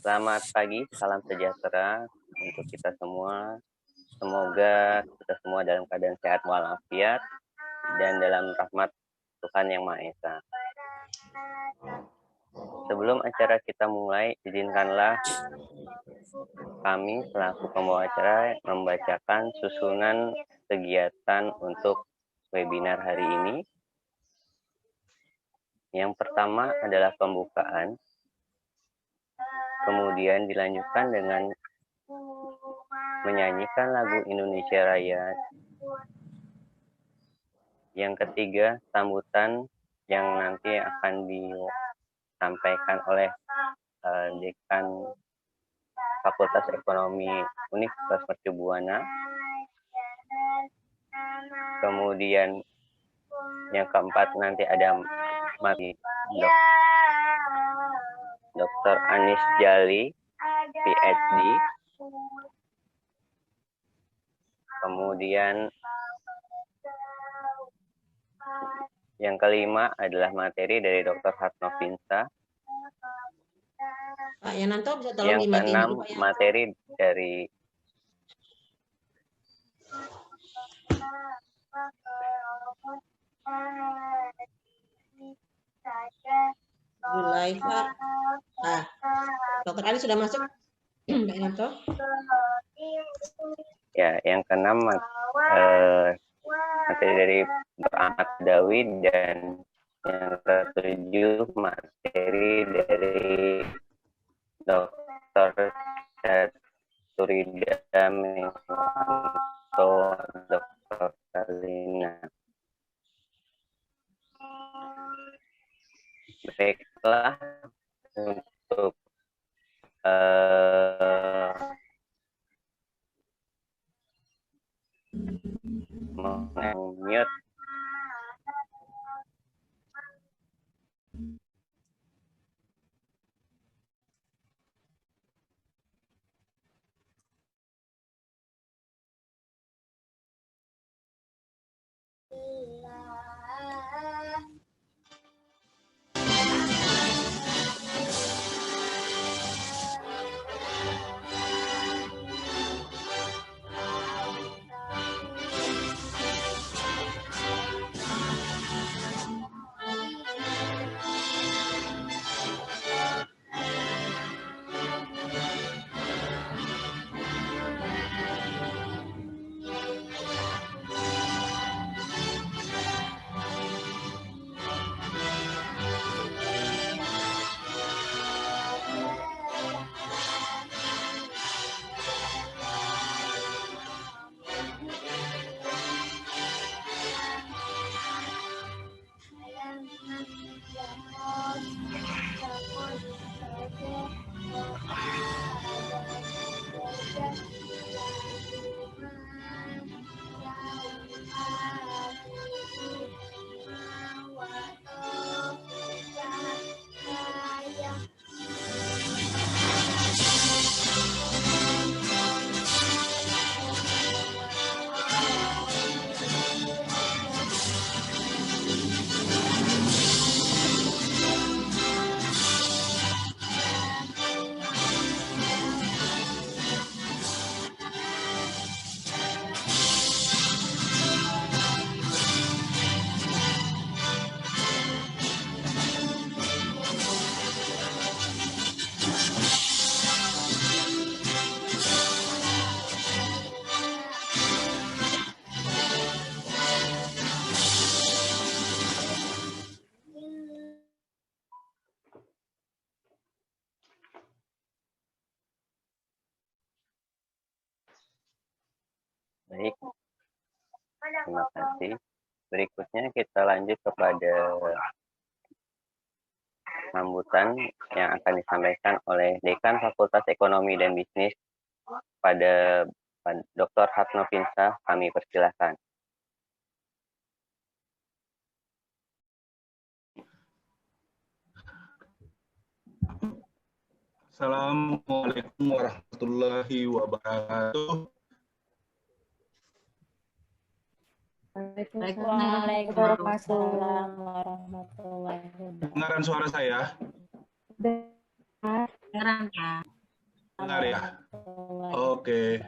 Selamat pagi, salam sejahtera untuk kita semua. Semoga kita semua dalam keadaan sehat walafiat dan dalam rahmat Tuhan Yang Maha Esa. Sebelum acara kita mulai, izinkanlah kami selaku pembawa acara membacakan susunan kegiatan untuk webinar hari ini. Yang pertama adalah pembukaan, kemudian dilanjutkan dengan menyanyikan lagu Indonesia Raya. Yang ketiga, sambutan yang nanti akan disampaikan oleh Dekan Fakultas Ekonomi Universitas Mercu Buana. Kemudian yang keempat nanti ada Dr. Anis Jali, PhD. Kemudian yang kelima adalah materi dari Dr. Hatno Finsa. Pak Yananto bisa tolong yang keenam materi dari live Pak. Dokter Ali sudah masuk, Pak Yananto. Ya, yang keenam materi dari Dr. Ahmad Dawi, dan yang ketujuh materi dari Dr. Turida Minto, Dr. Kalina. Baiklah, untuk mute. Baik, terima kasih. Berikutnya kita lanjut kepada sambutan yang akan disampaikan oleh Dekan Fakultas Ekonomi dan Bisnis pada Dr. Hatno Finsa. Kami persilahkan. Assalamualaikum warahmatullahi wabarakatuh. Waalaikumsalam warahmatullahi wabarakatuh. Dengaran suara saya? Kedengeran, Pak. Dengar ya? Oke.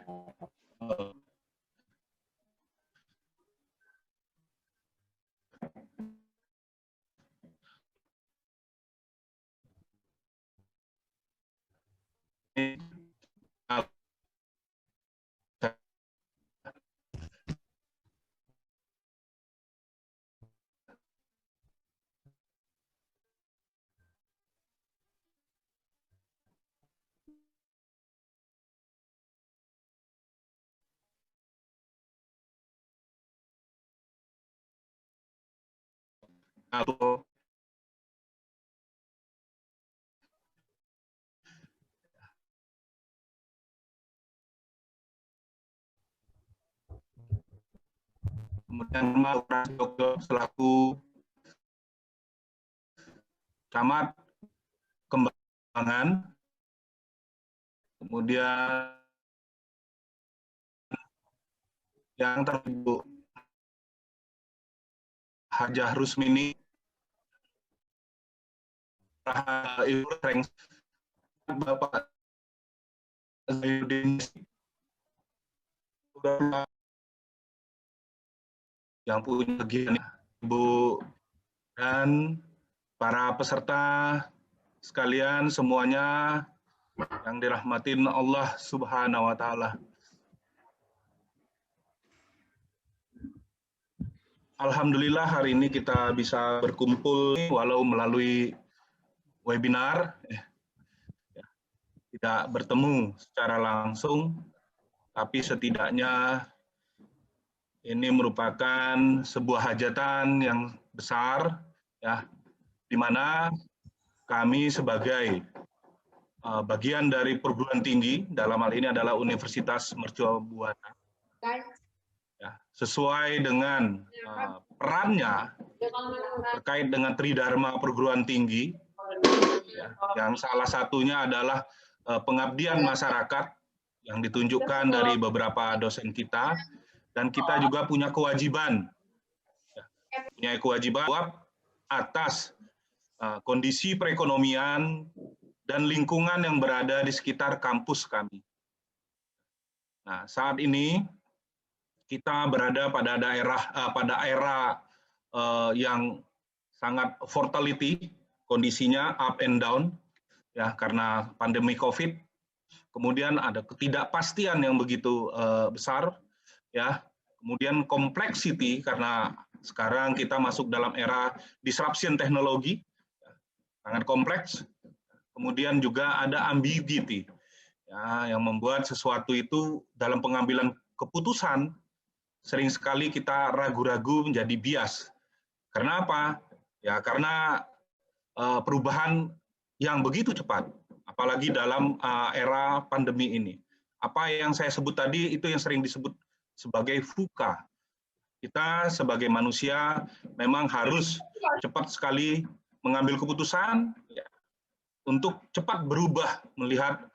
Halo. Kemudian selaku Camat Kembangan, kemudian yang terlibat Hajah Rusmini, Ibu Reng, Bapak Zainuddin, yang punya bagian, Ibu, dan para peserta sekalian semuanya yang dirahmatin Allah Subhanahu wa Ta'ala. Alhamdulillah hari ini kita bisa berkumpul walau melalui webinar, tidak bertemu secara langsung, tapi setidaknya ini merupakan sebuah hajatan yang besar, ya, di mana kami sebagai bagian dari perguruan tinggi, dalam hal ini adalah Universitas Mercu Buana, ya, sesuai dengan perannya terkait dengan Tridharma perguruan tinggi, ya, yang salah satunya adalah pengabdian masyarakat yang ditunjukkan dari beberapa dosen kita, dan kita juga punya kewajiban, atas kondisi perekonomian dan lingkungan yang berada di sekitar kampus kami. Nah, saat ini kita berada pada era yang sangat volatility, kondisinya up and down, ya, karena pandemi COVID. Kemudian ada ketidakpastian yang begitu besar, ya. Kemudian complexity, karena sekarang kita masuk dalam era disruption teknologi, sangat kompleks. Kemudian juga ada ambiguity, ya, yang membuat sesuatu itu dalam pengambilan keputusan sering sekali kita ragu-ragu menjadi bias. Karena apa? Ya, karena perubahan yang begitu cepat, apalagi dalam era pandemi ini. Apa yang saya sebut tadi itu yang sering disebut sebagai VUCA. Kita sebagai manusia memang harus cepat sekali mengambil keputusan, ya, untuk cepat berubah melihat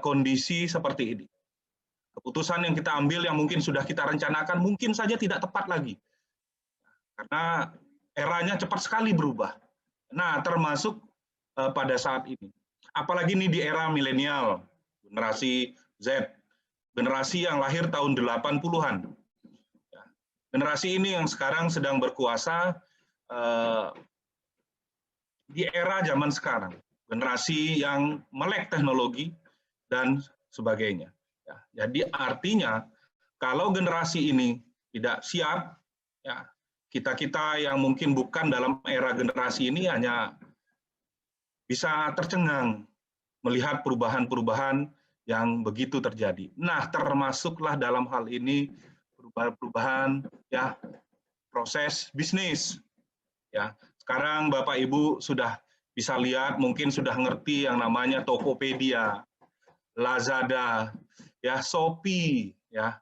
kondisi seperti ini. Keputusan yang kita ambil yang mungkin sudah kita rencanakan mungkin saja tidak tepat lagi. Karena eranya cepat sekali berubah. Nah, termasuk pada saat ini. Apalagi ini di era milenial, generasi Z, generasi yang lahir tahun 80-an. Generasi ini yang sekarang sedang berkuasa di era zaman sekarang. Generasi yang melek teknologi dan sebagainya. Ya, jadi artinya kalau generasi ini tidak siap, ya, kita-kita yang mungkin bukan dalam era generasi ini hanya bisa tercengang melihat perubahan-perubahan yang begitu terjadi. Nah, termasuklah dalam hal ini perubahan-perubahan, ya, proses bisnis. Ya, sekarang Bapak Ibu sudah bisa lihat, mungkin sudah ngerti yang namanya Tokopedia, Lazada, ya, Shopee, ya.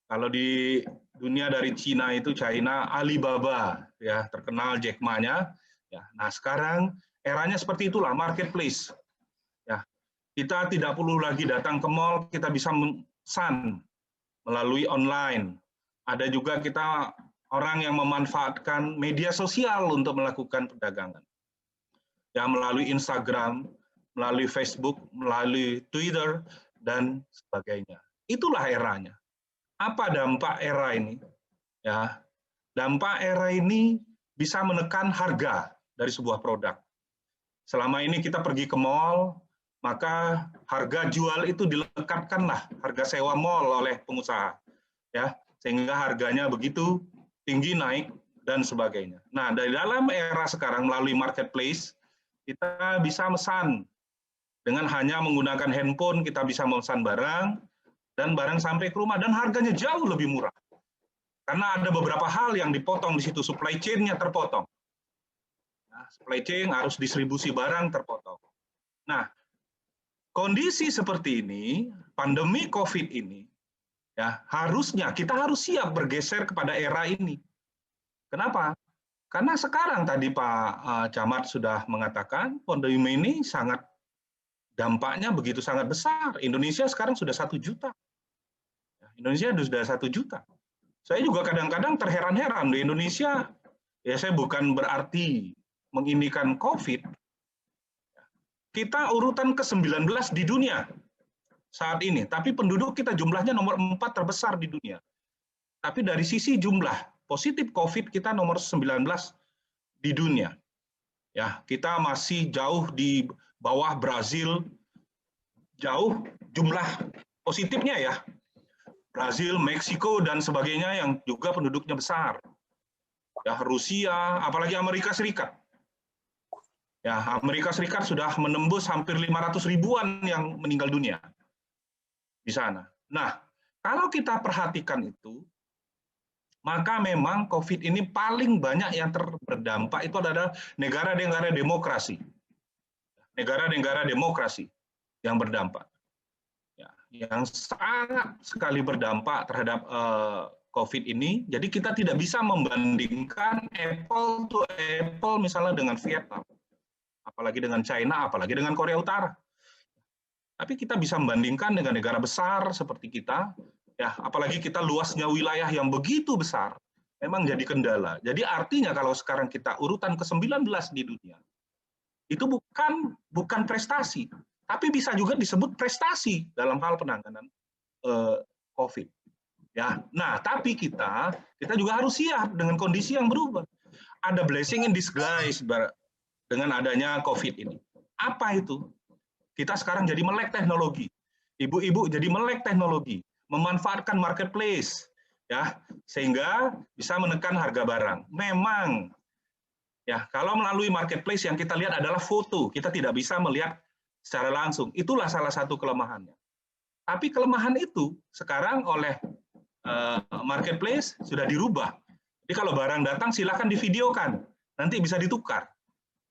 Kalau di dunia dari Cina itu China, Alibaba, ya, terkenal Jack Ma-nya. Ya, nah sekarang eranya seperti itulah, marketplace. Ya, kita tidak perlu lagi datang ke mall, kita bisa memesan melalui online. Ada juga kita orang yang memanfaatkan media sosial untuk melakukan perdagangan. Ya, melalui Instagram, melalui Facebook, melalui Twitter, dan sebagainya. Itulah eranya. Apa dampak era ini? Ya, dampak era ini bisa menekan harga dari sebuah produk. Selama ini kita pergi ke mall, maka harga jual itu dilekatkanlah harga sewa mall oleh pengusaha, ya, sehingga harganya begitu tinggi naik dan sebagainya. Nah, dari dalam era sekarang melalui marketplace kita bisa memesan dengan hanya menggunakan handphone, kita bisa memesan barang dan barang sampai ke rumah dan harganya jauh lebih murah. Karena ada beberapa hal yang dipotong di situ, supply chain-nya terpotong. Nah, supply chain harus distribusi barang terpotong. Nah, kondisi seperti ini, pandemi COVID ini, ya harusnya kita harus siap bergeser kepada era ini. Kenapa? Karena sekarang tadi Pak Camat sudah mengatakan pandemi ini sangat dampaknya begitu sangat besar. Indonesia sekarang sudah 1 juta. Indonesia sudah 1 juta. Saya juga kadang-kadang terheran-heran di Indonesia. Ya, saya bukan berarti menginikan COVID. Kita urutan ke-19 di dunia saat ini, tapi penduduk kita jumlahnya nomor 4 terbesar di dunia. Tapi dari sisi jumlah positif COVID kita nomor 19 di dunia. Ya, kita masih jauh di bawah Brazil, jauh jumlah positifnya ya. Brazil, Meksiko dan sebagainya yang juga penduduknya besar. Ya, Rusia, apalagi Amerika Serikat. Ya, Amerika Serikat sudah menembus hampir 500 ribuan yang meninggal dunia di sana. Nah, kalau kita perhatikan itu, maka memang COVID ini paling banyak yang berdampak itu adalah negara-negara demokrasi. Negara-negara demokrasi yang berdampak. Ya, yang sangat sekali berdampak terhadap COVID ini. Jadi kita tidak bisa membandingkan apple to apple misalnya dengan Vietnam. Apalagi dengan China, apalagi dengan Korea Utara. Tapi kita bisa membandingkan dengan negara besar seperti kita, ya, apalagi kita luasnya wilayah yang begitu besar, memang jadi kendala. Jadi artinya kalau sekarang kita urutan ke-19 di dunia, itu bukan prestasi, tapi bisa juga disebut prestasi dalam hal penanganan COVID. Ya, nah tapi kita juga harus siap dengan kondisi yang berubah. Ada blessing in disguise dengan adanya COVID ini. Apa itu? Kita sekarang jadi melek teknologi. Ibu-ibu jadi melek teknologi, memanfaatkan marketplace, ya, sehingga bisa menekan harga barang. Memang, ya, kalau melalui marketplace yang kita lihat adalah foto, kita tidak bisa melihat secara langsung. Itulah salah satu kelemahannya. Tapi kelemahan itu sekarang oleh marketplace sudah dirubah. Jadi kalau barang datang silakan divideokan, nanti bisa ditukar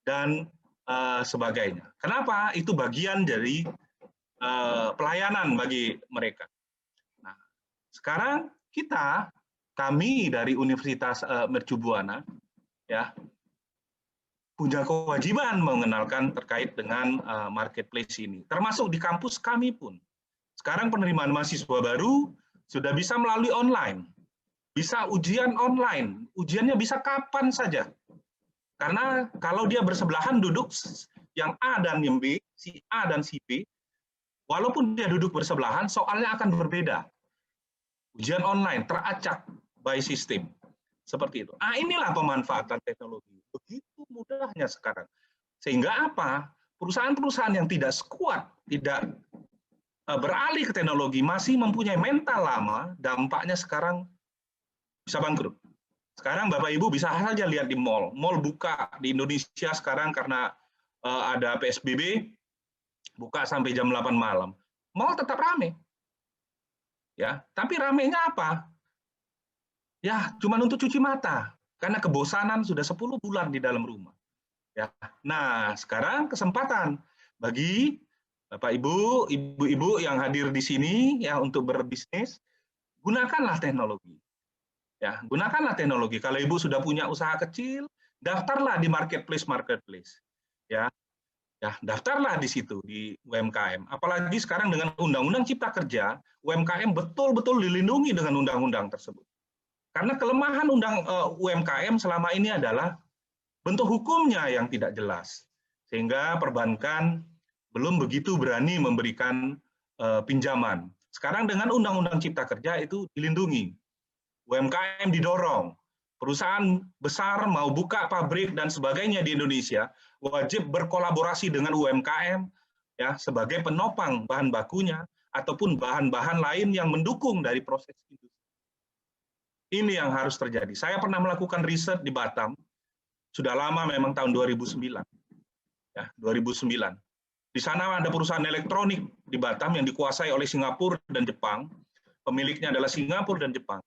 dan sebagainya. Kenapa? Itu bagian dari pelayanan bagi mereka. Nah, sekarang kami dari Universitas Mercu Buana, ya, punya kewajiban mengenalkan terkait dengan marketplace ini. Termasuk di kampus kami pun. Sekarang penerimaan mahasiswa baru sudah bisa melalui online. Bisa ujian online. Ujiannya bisa kapan saja. Karena kalau dia bersebelahan duduk yang A dan yang B, si A dan si B, walaupun dia duduk bersebelahan, soalnya akan berbeda. Ujian online teracak by system. Seperti itu. Inilah pemanfaatan teknologi. Begitu mudahnya sekarang. Sehingga apa? Perusahaan-perusahaan yang tidak sekuat, tidak beralih ke teknologi, masih mempunyai mental lama, dampaknya sekarang bisa bangkrut. Sekarang Bapak Ibu bisa saja lihat di mall. Mall buka di Indonesia sekarang karena ada PSBB, buka sampai jam 8 malam. Mall tetap rame. Ya, tapi ramenya apa? Ya, cuma untuk cuci mata. Karena kebosanan sudah 10 bulan di dalam rumah. Ya. Nah, sekarang kesempatan bagi Bapak Ibu, ibu-ibu yang hadir di sini ya untuk berbisnis, gunakanlah teknologi. Ya, gunakanlah teknologi. Kalau Ibu sudah punya usaha kecil, daftarlah di marketplace. Ya. Ya, daftarlah di situ di UMKM. Apalagi sekarang dengan Undang-Undang Cipta Kerja, UMKM betul-betul dilindungi dengan undang-undang tersebut. Karena kelemahan UMKM selama ini adalah bentuk hukumnya yang tidak jelas. Sehingga perbankan belum begitu berani memberikan pinjaman. Sekarang dengan Undang-Undang Cipta Kerja itu dilindungi. UMKM didorong. Perusahaan besar mau buka pabrik dan sebagainya di Indonesia wajib berkolaborasi dengan UMKM ya sebagai penopang bahan bakunya ataupun bahan-bahan lain yang mendukung dari proses industri. Ini yang harus terjadi. Saya pernah melakukan riset di Batam, sudah lama memang tahun 2009. Ya, 2009. Di sana ada perusahaan elektronik di Batam yang dikuasai oleh Singapura dan Jepang. Pemiliknya adalah Singapura dan Jepang.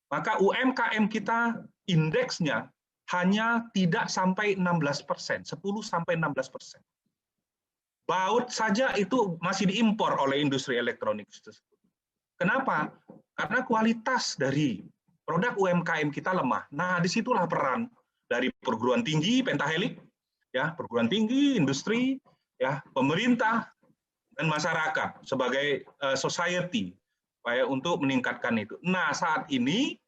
Maka UMKM kita indeksnya hanya tidak sampai 16%, 10-16%. Baut saja itu masih diimpor oleh industri elektronik tersebut. Kenapa? Karena kualitas dari produk UMKM kita lemah. Nah, disitulah peran dari perguruan tinggi, Pentahelix, ya, perguruan tinggi, industri, ya, pemerintah, dan masyarakat sebagai society supaya untuk meningkatkan itu. Nah, saat ini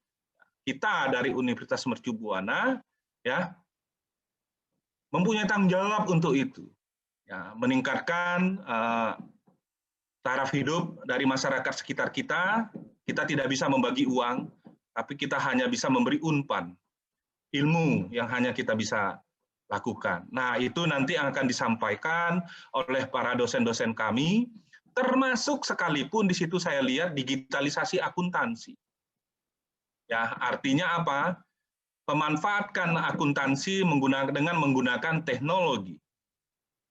kita dari Universitas Mercu Buana ya mempunyai tanggung jawab untuk itu. Ya, meningkatkan taraf hidup dari masyarakat sekitar kita. Kita tidak bisa membagi uang, tapi kita hanya bisa memberi unpan, ilmu yang hanya kita bisa lakukan. Nah, itu nanti akan disampaikan oleh para dosen-dosen kami, termasuk sekalipun di situ saya lihat digitalisasi akuntansi. Ya, artinya apa? Pemanfaatkan akuntansi dengan menggunakan teknologi.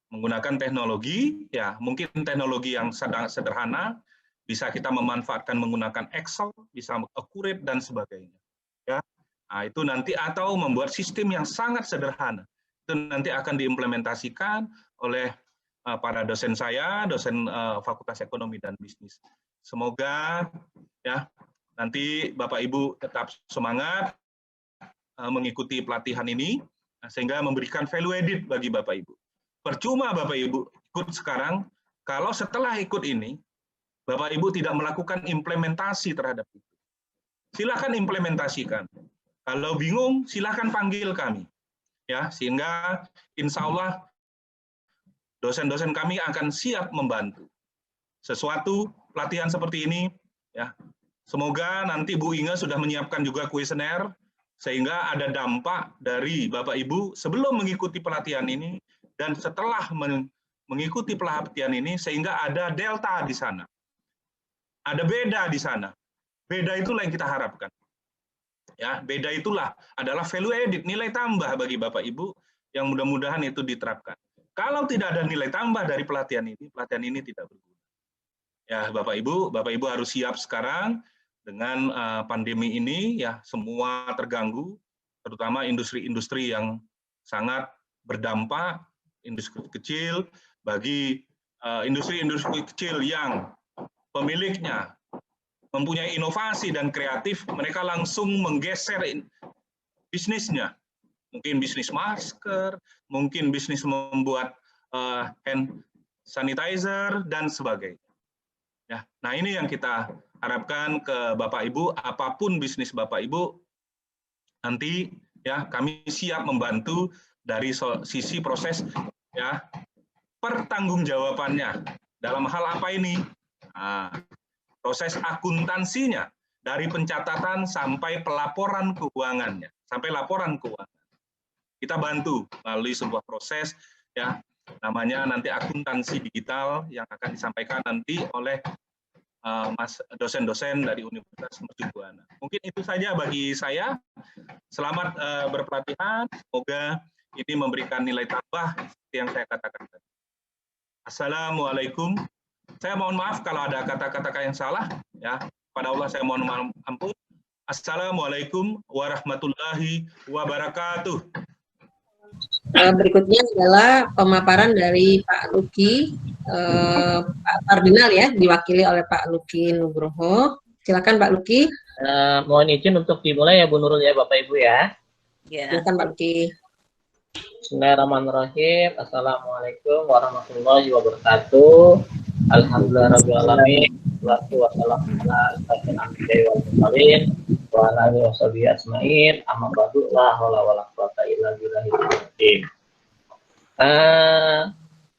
Menggunakan teknologi, ya mungkin teknologi yang sederhana, bisa kita memanfaatkan menggunakan Excel, bisa accurate dan sebagainya. Ya, nah, itu nanti atau membuat sistem yang sangat sederhana. Itu nanti akan diimplementasikan oleh para dosen saya, dosen Fakultas Ekonomi dan Bisnis. Semoga ya nanti Bapak Ibu tetap semangat mengikuti pelatihan ini sehingga memberikan value added bagi Bapak Ibu. Percuma Bapak Ibu ikut sekarang kalau setelah ikut ini Bapak Ibu tidak melakukan implementasi terhadap itu. Silakan implementasikan. Kalau bingung silakan panggil kami. Ya, sehingga insya Allah dosen-dosen kami akan siap membantu. Sesuatu pelatihan seperti ini, ya, semoga nanti Bu Inge sudah menyiapkan juga kuesioner, sehingga ada dampak dari Bapak Ibu sebelum mengikuti pelatihan ini, dan setelah mengikuti pelatihan ini, sehingga ada delta di sana. Ada beda di sana. Beda itulah yang kita harapkan. Ya, beda itulah adalah value added, nilai tambah bagi Bapak Ibu yang mudah-mudahan itu diterapkan. Kalau tidak ada nilai tambah dari pelatihan ini tidak berguna. Ya, Bapak Ibu harus siap sekarang dengan pandemi ini ya semua terganggu, terutama industri-industri yang sangat berdampak, industri kecil bagi industri-industri kecil yang pemiliknya mempunyai inovasi dan kreatif, mereka langsung menggeser bisnisnya. Mungkin bisnis masker, mungkin bisnis membuat hand sanitizer, dan sebagainya. Ya, nah ini yang kita harapkan ke Bapak Ibu, apapun bisnis Bapak Ibu, nanti ya kami siap membantu dari sisi proses ya pertanggungjawabannya. Dalam hal apa ini? Nah, proses akuntansinya dari pencatatan sampai pelaporan keuangannya, sampai laporan keuangan. Kita bantu melalui sebuah proses ya namanya nanti akuntansi digital yang akan disampaikan nanti oleh dosen-dosen dari Universitas Mercu Buana. Mungkin itu saja bagi saya. Selamat berpelatihan. Semoga ini memberikan nilai tambah seperti yang saya katakan tadi. Assalamualaikum. Saya mohon maaf kalau ada kata-kata yang salah, ya. Pada Allah saya mohon ampun. Assalamualaikum warahmatullahi wabarakatuh. Berikutnya adalah pemaparan dari Pak Luki, Pak Kardinal ya, diwakili oleh Pak Luki Nugroho. Silakan Pak Luki. Mohon izin untuk dimulai ya Bu Nurul ya Bapak Ibu ya. Silakan Pak Luki. Bismillahirrahmanirrahim. Assalamualaikum warahmatullahi wabarakatuh. Alhamdulillahirrahmanirrahim. Wassalamualaikum warahmatullahi wabarakatuh. Wa ala alihi washabihi ajmain. Amma ba'du, la haula wala quwwata illa billahil azim.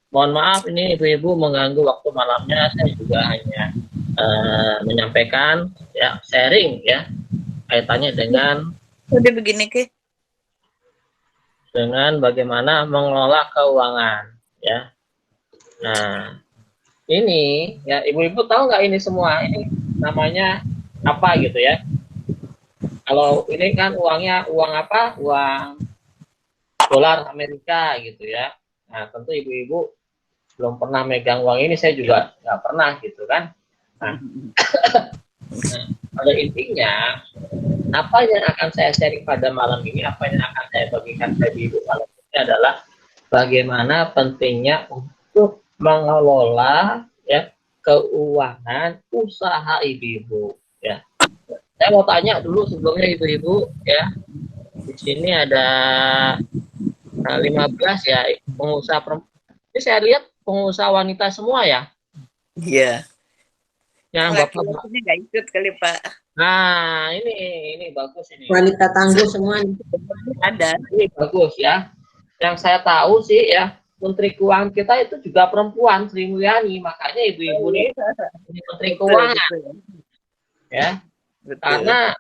Mohon maaf ini ibu-ibu mengganggu waktu malamnya. Saya juga hanya menyampaikan ya, sharing ya, kaitannya dengan Udah begini ke? dengan bagaimana mengelola keuangan ya. Nah, ini ya ibu-ibu tahu nggak ini semua ini namanya apa gitu ya? Kalau ini kan uangnya uang apa? Uang dolar Amerika gitu ya. Nah, tentu ibu-ibu belum pernah megang uang ini, saya juga nggak pernah gitu kan. Nah, pada intinya apa yang akan saya sharing pada malam ini, apa yang akan saya bagikan ke ibu malam ini adalah bagaimana pentingnya untuk mengelola ya keuangan usaha ibu-ibu ya. Saya mau tanya dulu sebelumnya ibu-ibu ya. Di sini ada 15 ya pengusaha perempuan. Ini saya lihat pengusaha wanita semua ya. Iya. Yang Laki-lakinya nggak ikut kali Pak. Nah, ini bagus ini. Wanita tangguh semua. Ada. Ini bagus ya. Yang saya tahu sih ya, Menteri Keuangan kita itu juga perempuan, Sri Mulyani. Makanya ibu-ibu ini Menteri Keuangan. Ya. Betul. Karena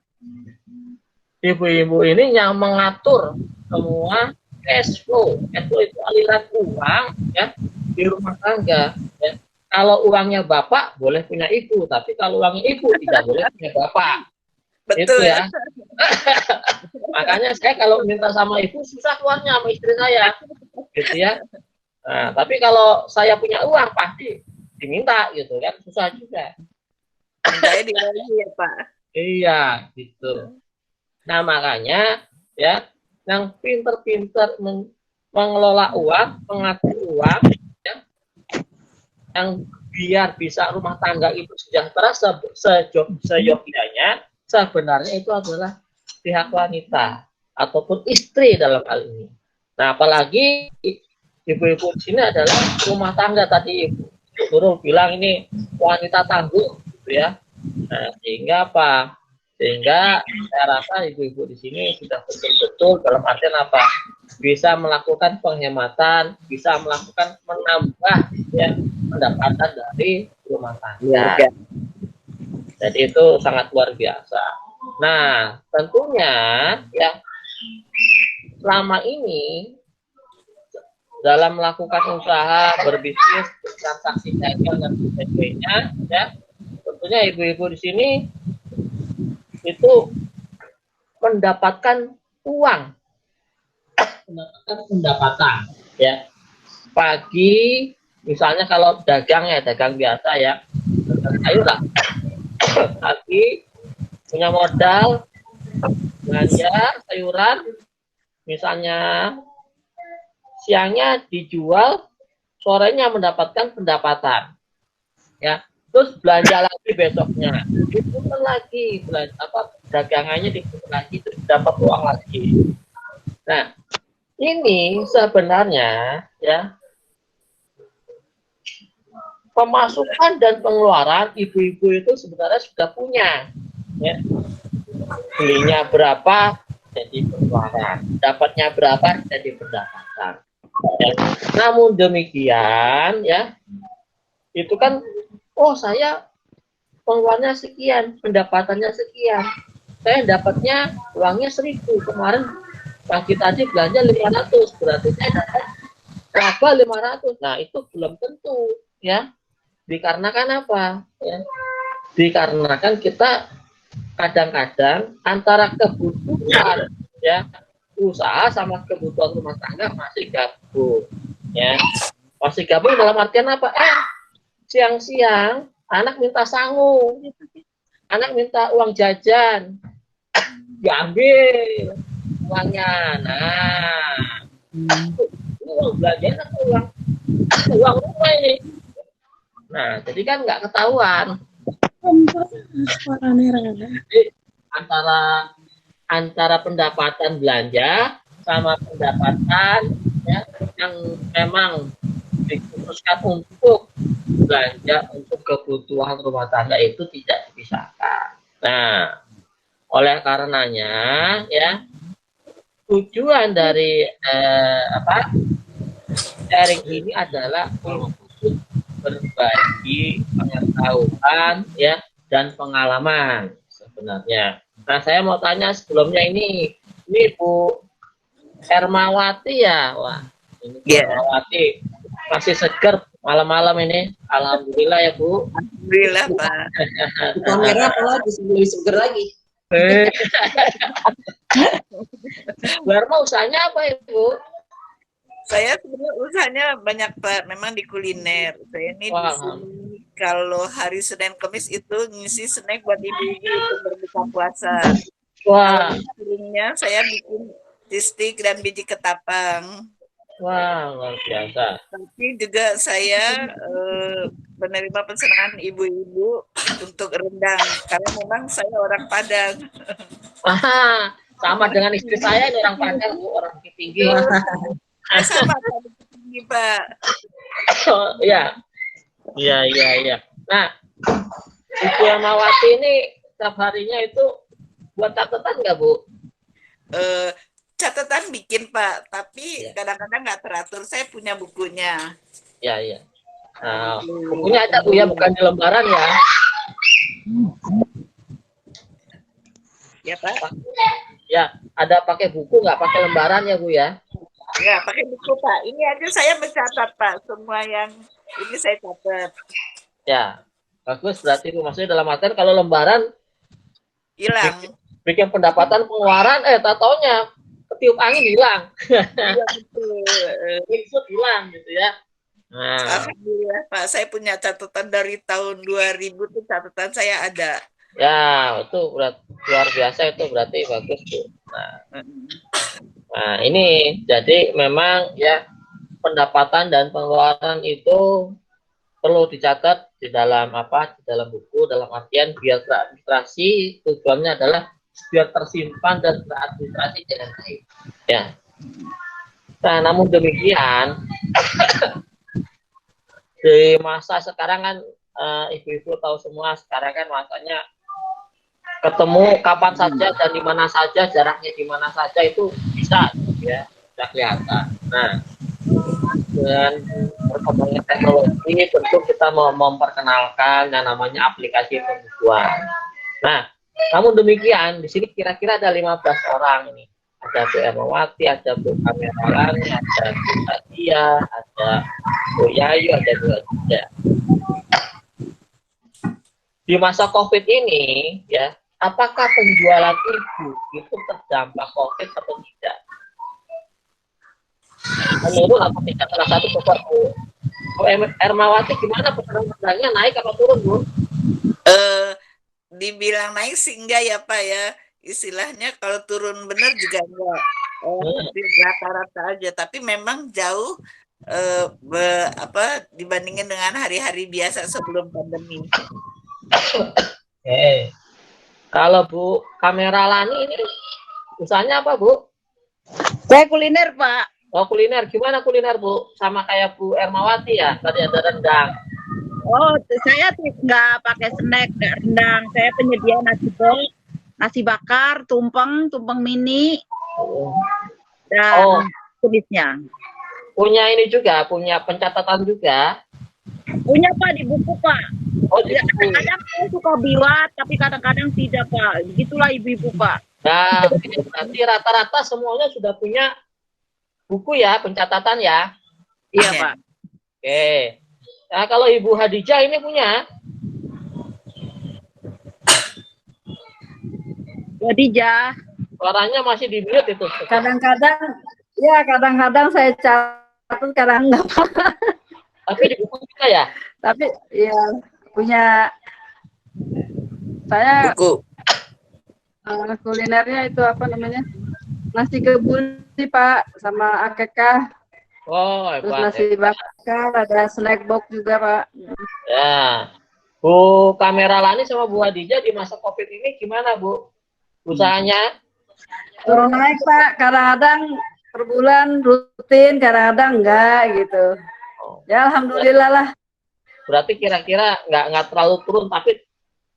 ibu-ibu ini yang mengatur semua cash flow itu aliran uang ya di rumah tangga. Ya. Kalau uangnya bapak boleh punya ibu, tapi kalau uangnya ibu tidak boleh punya bapak. Betul Itu ya. Makanya saya kalau minta sama ibu susah keluarnya sama istri saya, gitu ya. Nah, tapi kalau saya punya uang pasti diminta gitu kan, susah juga. Saya dirayu ya Pak. Iya, gitu. Nah, makanya ya yang pinter-pinter mengelola uang, mengatur uang, ya, yang biar bisa rumah tangga itu sejahtera seyogyanya, sebenarnya itu adalah pihak wanita ataupun istri dalam hal ini. Nah, apalagi ibu-ibu di sini adalah rumah tangga tadi ibu Nurul bilang ini wanita tangguh, gitu ya. Nah, sehingga apa? Sehingga saya rasa ibu-ibu di sini sudah betul-betul dalam artian apa? Bisa melakukan penghematan, bisa melakukan menambah ya pendapatan dari rumah tangga. Jadi itu sangat luar biasa. Nah, tentunya ya selama ini dalam melakukan usaha, berbisnis, transaksi dagang dan sebagainya, ya tentunya ibu-ibu di sini itu mendapatkan uang, mendapatkan pendapatan, ya. Pagi, misalnya kalau dagang ya, dagang biasa ya, dagang sayur lah. Pagi punya modal, belanja sayuran, misalnya siangnya dijual, sorenya mendapatkan pendapatan, ya. Terus belanja lagi besoknya, diputar lagi, belanja apa dagangannya diputar lagi, terus dapat uang lagi. Nah, ini sebenarnya ya pemasukan dan pengeluaran ibu-ibu itu sebenarnya sudah punya, ya. Belinya berapa jadi pengeluaran, dapatnya berapa jadi pendapatan. Ya. Namun demikian, ya itu kan, oh saya pengeluarannya sekian, pendapatannya sekian, saya dapatnya uangnya 1.000, kemarin pagi tadi belanja 500, berarti saya dapat berapa 500. Nah itu belum tentu, ya. Dikarenakan apa? Ya. Dikarenakan kita kadang-kadang antara kebutuhan ya usaha sama kebutuhan rumah tangga masih gabung, ya. Masih gabung dalam artian apa? Siang-siang anak minta sangu, anak minta uang jajan, diambil uangnya. Nah, ini uang belanjaan atau uang rumah ini? Nah, jadi kan nggak ketahuan. Jadi antara pendapatan belanja sama pendapatan ya, yang memang dikhususkan untuk belanja untuk kebutuhan rumah tangga itu tidak dipisahkan. Nah, oleh karenanya ya tujuan dari sharing ini adalah untuk berbagi pengetahuan ya dan pengalaman sebenarnya. Nah, saya mau tanya sebelumnya ini Bu Ermawati ya, wah ini Bu Ermawati masih seger malam-malam ini, alhamdulillah ya Bu. Alhamdulillah Pak. Kamera apalagi sebelum seger lagi. Bu Erma usahanya apa ya Bu? Saya sebenarnya usahanya banyak Pak, memang di kuliner. Saya ini di sini kalau hari Senin Kamis itu ngisi snack buat ibu-ibu untuk berbuka puasa. Wah. Seringnya saya bikin stik dan biji ketapang. Wah, luar biasa. Tapi juga saya menerima pesanan ibu-ibu untuk rendang karena memang saya orang Padang. Sama dengan istri saya ini orang Padang, Bu, orang Bukit Tinggi. Sama Bukit Tinggi, Pak. Iya. Nah, Ibu Ermawati ini setiap harinya itu buat catatan nggak, Bu? Catatan bikin Pak, tapi kadang-kadang nggak teratur. Saya punya bukunya. Iya. Nah, bukunya ada Bu ya, bukan di lembaran ya? Ya Pak. Ya, ada pakai buku nggak pakai lembaran ya Bu ya? Ya, pakai buku Pak. Ini aja saya mencatat Pak, semua yang ini saya catat. Ya, bagus berarti Bu. Maksudnya dalam artian kalau lembaran hilang. Bikin pendapatan pengeluaran, tak taunya ketiup angin hilang. Iya betul. Input hilang gitu ya. Nah. Alhamdulillah Pak, saya punya catatan dari tahun 2000 tuh catatan saya ada. Ya, itu luar biasa itu berarti bagus Bu. Nah, ini jadi memang ya pendapatan dan pengeluaran itu perlu dicatat di dalam Di dalam buku, dalam artian biar teradministrasi, tujuannya adalah biar tersimpan dan teradministrasi dengan baik. Ya. Nah, namun demikian di masa sekarang kan ibu-ibu tahu semua sekarang kan masanya ketemu kapan saja dan di mana saja, jaraknya di mana saja itu bisa ya, sudah kelihatan. Nah, dengan perkembangan teknologi tentu kita mau memperkenalkan yang namanya aplikasi pembukuan. Nah, namun demikian di sini kira-kira ada 15 orang ini. Ada Bu Ermawati, ada Bu Kameralani, ada Bu Nadia, ada Bu Yayu, ada Bu Adida. Di masa COVID ini, ya, apakah penjualan ibu itu terdampak COVID atau tidak? Menurun atau tidak? Salah satu coba Bu Ermawati, gimana pesanan-pesanannya naik atau turun Bu? Dibilang naik sih enggak ya Pak ya, istilahnya kalau turun benar juga enggak, rata-rata aja, tapi memang jauh dibandingin dengan hari-hari biasa sebelum pandemi. Kalau Bu Kameralani ini usahanya apa Bu? Saya kuliner Pak. Oh kuliner, gimana kuliner Bu? Sama kayak Bu Ermawati ya, tadi ada rendang. Oh, saya nggak pakai snack, nggak rendang. Saya penyedia nasi bol, nasi bakar, tumpeng mini, dan jenisnya. Punya ini juga, punya pencatatan juga. Punya Pak di buku Pak. Oh, di buku. Kadang-kadang saya suka biwat, tapi kadang-kadang tidak Pak. Begitulah ibu-ibu Pak. Nah, berarti rata-rata semuanya sudah punya buku ya, pencatatan ya. Iya Pak. Oke. Nah, kalau Ibu Hadijah ini punya? Hadijah. Suaranya masih di mute itu. Kadang-kadang saya catat, kadang enggak apa. Tapi di buku juga ya? Tapi ya punya saya buku. Kulinernya itu apa namanya? Nasi kebuli Pak, sama akekah. Oh, terus nasi bakar, ada snack box juga Pak. Ya, Bu Kameralani sama Bu Hadijah di masa COVID ini gimana Bu? Usahanya? Turun naik Pak, kadang-kadang per bulan rutin, kadang-kadang enggak gitu. Ya alhamdulillah lah. Berarti kira-kira nggak terlalu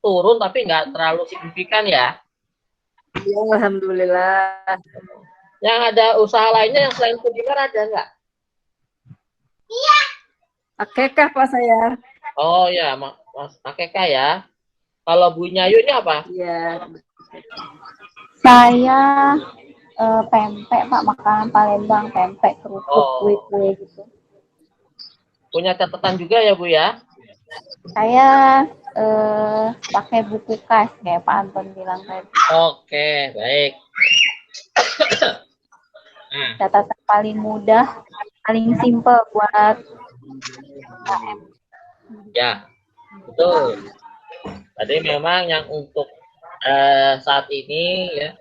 turun tapi nggak terlalu signifikan ya? Ya alhamdulillah. Yang ada usaha lainnya yang selain kuliner ada nggak? Akekah Pak saya. Oh ya, Mas Akeka ya. Kalau Bu Nyayu ini apa? Iya. Saya pempek Pak, makanan Palembang, pempek, kerupuk, kue-kue gitu. Punya catatan juga ya Bu ya? Saya pakai buku kas kayak Pak Anton bilang tadi. Oke, baik. Catatan paling mudah, paling simple buat UKM. Ya, betul. Tadi memang yang untuk saat ini ya,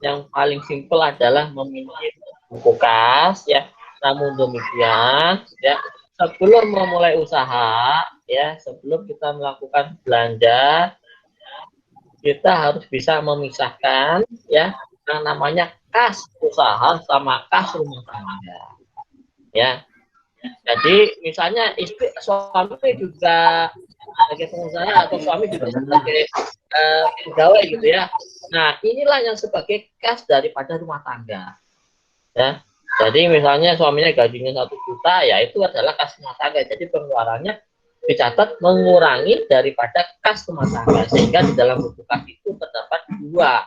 yang paling simpel adalah memiliki buku kas ya. Namun demikian ya, sebelum memulai usaha ya, sebelum kita melakukan belanja, kita harus bisa memisahkan ya yang namanya kas usaha sama kas rumah tangga. Ya. Jadi misalnya istri suami juga sebagai pengusaha atau suami juga sebagai pegawai gitu ya. Nah, inilah yang sebagai kas daripada rumah tangga. Ya. Jadi misalnya suaminya gajinya 1 juta, ya itu adalah kas rumah tangga. Jadi pengeluarannya dicatat mengurangi daripada kas rumah tangga, sehingga di dalam buku kas itu terdapat dua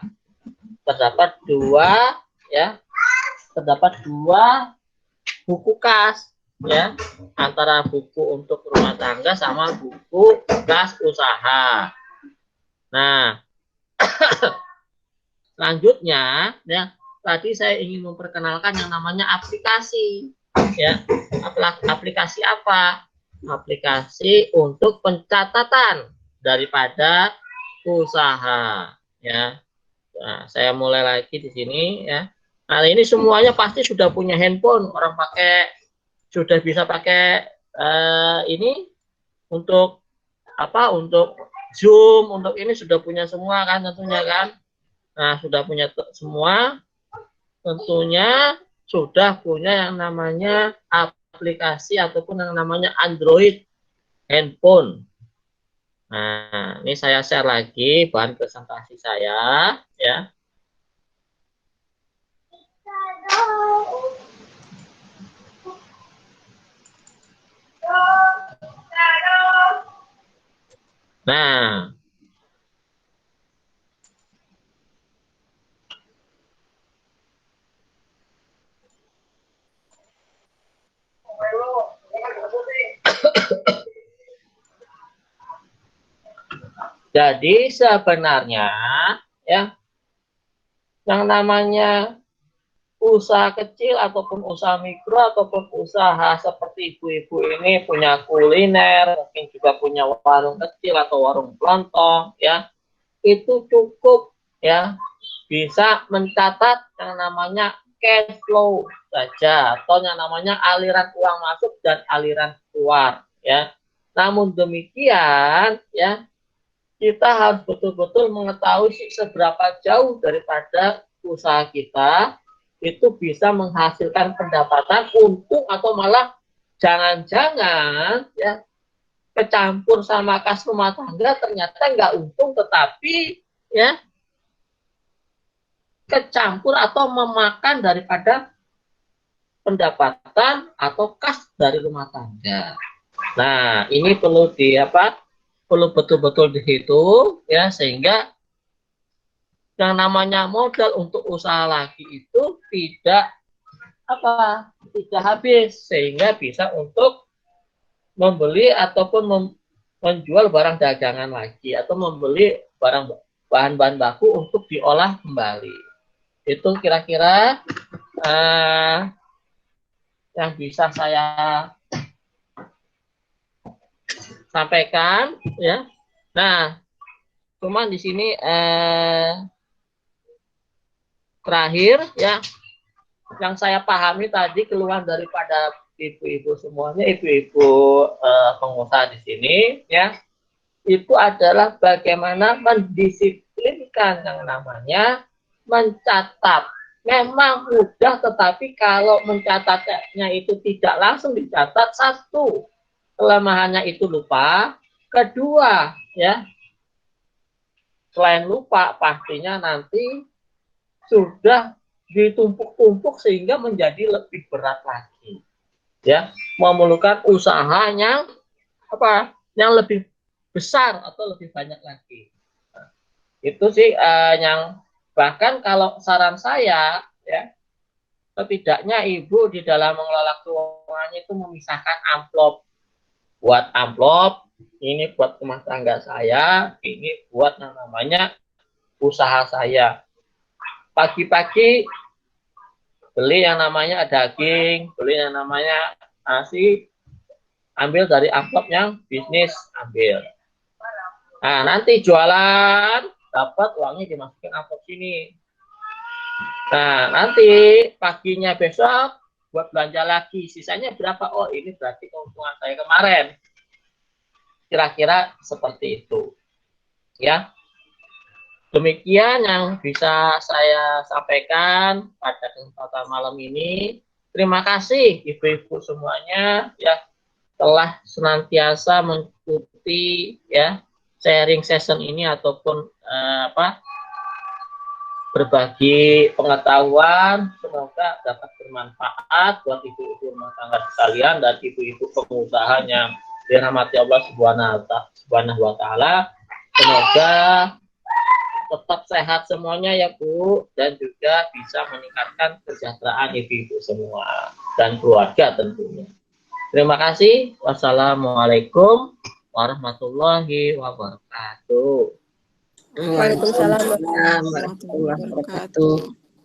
buku kas ya, antara buku untuk rumah tangga sama buku kas usaha. Nah, selanjutnya ya, tadi saya ingin memperkenalkan yang namanya aplikasi ya. Aplikasi apa? Aplikasi untuk pencatatan daripada usaha ya. Nah, saya mulai lagi di sini ya. Nah, ini semuanya pasti sudah punya handphone, orang sudah bisa pakai ini untuk apa? Untuk Zoom, untuk ini sudah punya semua kan tentunya kan. Nah, sudah punya semua, tentunya sudah punya yang namanya aplikasi ataupun yang namanya Android handphone. Nah, ini saya share lagi bahan presentasi saya ya. Nah, jadi sebenarnya ya, yang namanya usaha kecil ataupun usaha mikro ataupun usaha seperti ibu-ibu ini punya kuliner, mungkin juga punya warung kecil atau warung kelontong ya, itu cukup ya bisa mencatat yang namanya cash flow saja atau yang namanya aliran uang masuk dan aliran keluar ya. Namun demikian ya, kita harus betul-betul mengetahui seberapa jauh daripada usaha kita itu bisa menghasilkan pendapatan untung atau malah jangan-jangan ya kecampur sama kas rumah tangga ternyata nggak untung tetapi ya kecampur atau memakan daripada pendapatan atau kas dari rumah tangga. Nah, ini perlu perlu betul-betul dihitung ya, sehingga yang namanya modal untuk usaha lagi itu tidak habis, sehingga bisa untuk membeli ataupun menjual barang dagangan lagi atau membeli bahan-bahan baku untuk diolah kembali. Itu kira-kira yang bisa saya sampaikan ya. Nah, cuman di sini terakhir ya, yang saya pahami tadi keluhan daripada ibu-ibu semuanya, ibu-ibu pengusaha di sini ya, itu adalah bagaimana mendisiplinkan yang namanya mencatat. Memang mudah, tetapi kalau mencatatnya itu tidak langsung dicatat, satu, kelemahannya itu lupa. Kedua, ya, selain lupa, pastinya nanti sudah ditumpuk-tumpuk sehingga menjadi lebih berat lagi. ya, memerlukan usaha yang apa? Yang lebih besar atau lebih banyak lagi. Nah, itu sih yang bahkan kalau saran saya ya, setidaknya ibu di dalam mengelola keuangannya itu memisahkan amplop. Buat amplop, ini buat rumah tangga saya, ini buat namanya usaha saya. Pagi-pagi beli yang namanya daging, beli yang namanya nasi, ambil dari amplop yang bisnis, ambil. Nah, nanti jualan, dapat uangnya dimasukin amplop sini. Nah, nanti paginya besok buat belanja lagi. Sisanya berapa? Oh, ini berarti keuntungan saya kemarin. Kira-kira seperti itu. Ya. Demikian yang bisa saya sampaikan pada kesempatan malam ini. Terima kasih ibu-ibu semuanya ya telah senantiasa mengikuti ya sharing session ini ataupun berbagi pengetahuan, semoga dapat bermanfaat buat ibu-ibu rumah tangga sekalian dan ibu-ibu pengusaha yang dirahmati Allah Subhanahu wa taala. Semoga tetap sehat semuanya ya Bu, dan juga bisa meningkatkan kesejahteraan ibu-ibu semua dan keluarga tentunya. Terima kasih. Wassalamualaikum warahmatullahi wabarakatuh. Waalaikumsalam warahmatullahi wabarakatuh.